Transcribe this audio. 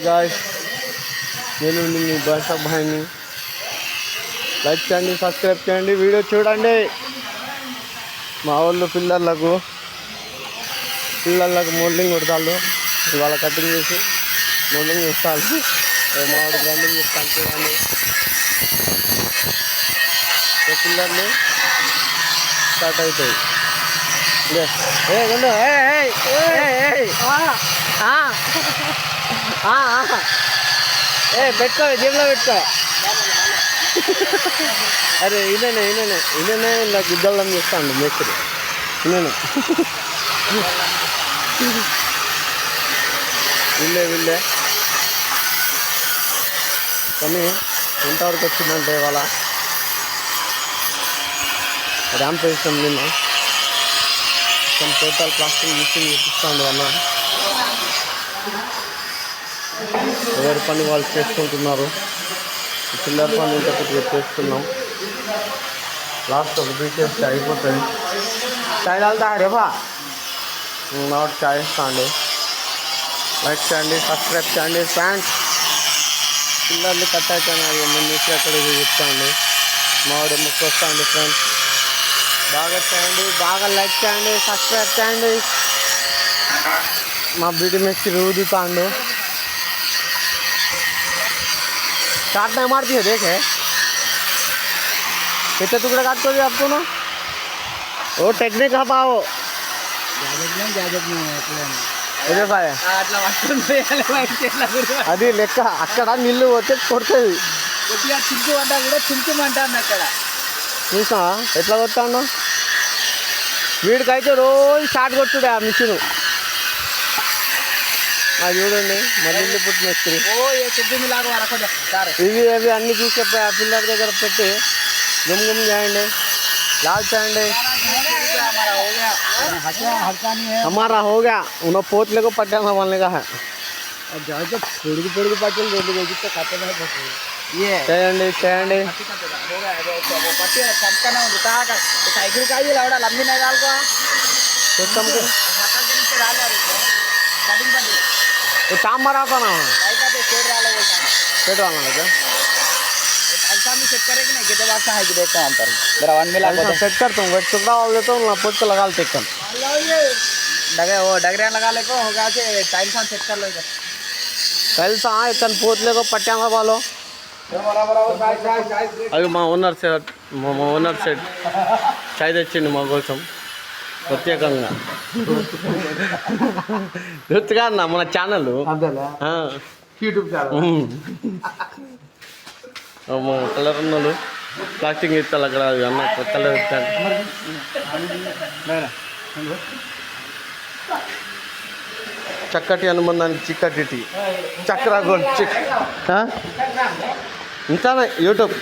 Guys, నేను మీ భాష భాయిని. Like చేయండి, సబ్స్క్రైబ్ చేయండి, వీడియో చూడండి. మా వాళ్ళు పిల్లలకు మోల్డింగ్ కొడతాళ్ళు. ఇవాళ కటింగ్ చేసి మోల్డింగ్ చేస్తాను. మా వాడు గ్రైండింగ్ చేస్తాను చూడండి. పిల్లర్లు స్టార్ట్ అవుతాయి. పెట్టుకో, జీబ్లో పెట్టుకో. అరే ఈయననే ఇలా గుద్దలం చేస్తాను మేస్త్రి. ఈయన వీళ్ళే కానీ ఎంతవరకు వచ్చిందంటే ఇవాళ ర్యాంప్ వేస్తాం. నిన్న టోటల్ ప్లాస్టింగ్ మిషన్ చూపిస్తాను అన్న. ఎవరి పని వాళ్ళు చేసుకుంటున్నారు. చిల్లర పని ఇంకొకటి చేస్తున్నాం. లాస్ట్ ఒక బీచ్ అయిపోతుంది. చాయ్ తాగుతా రేపా నాట్ చాయ్ ఇస్తాండి. లైక్ చేయండి, సబ్స్క్రైబ్ చేయండి ఫ్రెండ్స్. పిల్లర్లు కట్ అవుతున్నారు. ముందు అక్కడ చెప్తాండి. మావాడు ముక్కు వస్తాండి ఫ్రెండ్స్. బాగా చేయండి, బాగా లైక్ చేయండి, సబ్స్క్రైబ్ చేయండి. మా बीडी मिक्सी ऊदुतांडो काट नहीं मारती है। देखे कितने टुकड़े काटते हो आपको ना। वो टेक्निक है पाओ అది లెక్క. అక్కడ నీళ్ళు వచ్చి కొడుతుంది. చూసా ఎట్లా కొట్టాను. వీడికైతే రోజు షార్ట్ కొట్టుడే ఆ మిషన్. చూడండి మళ్ళీ పుట్టిన మిస్త్రి. ఇవి అవి అన్ని తీసుకెళ్ళి ఆ పిల్లల దగ్గర పెట్టి గుమ్ చేయండి, లాల్ చేయండి. हमारा हो गया उन्होंने पोतले को पट्टा संभालने का है. పొడుగు పట్టలు రెండు వేగిస్తే కట్టనే చేయండి చేయండి. काम मरा था ना सेट करता हूँ. टुकड़ा वाल देता हूँ, पोत को लगा लेते हैं. डगरिया लगा ले को होगा से टाइल्स सेट कर लो. टाइल्स इतन पोतले को पट्टा वालो. అవి మా ఓనర్ సెట్ చాయ్ తెచ్చిండు మా కోసం ప్రత్యేకంగా. గుర్తుగా అన్న మన ఛానల్ యూట్యూబ్ ఛానల్. కలర్ ఉన్నాడు ప్లాస్టింగ్ ఇస్తాను అక్కడ అన్న కలర్ ఇస్తాను. చక్కటి అనుబంధానికి చిక్కటి చక్రా గోల్డ్ ఇంకానే యూట్యూబ్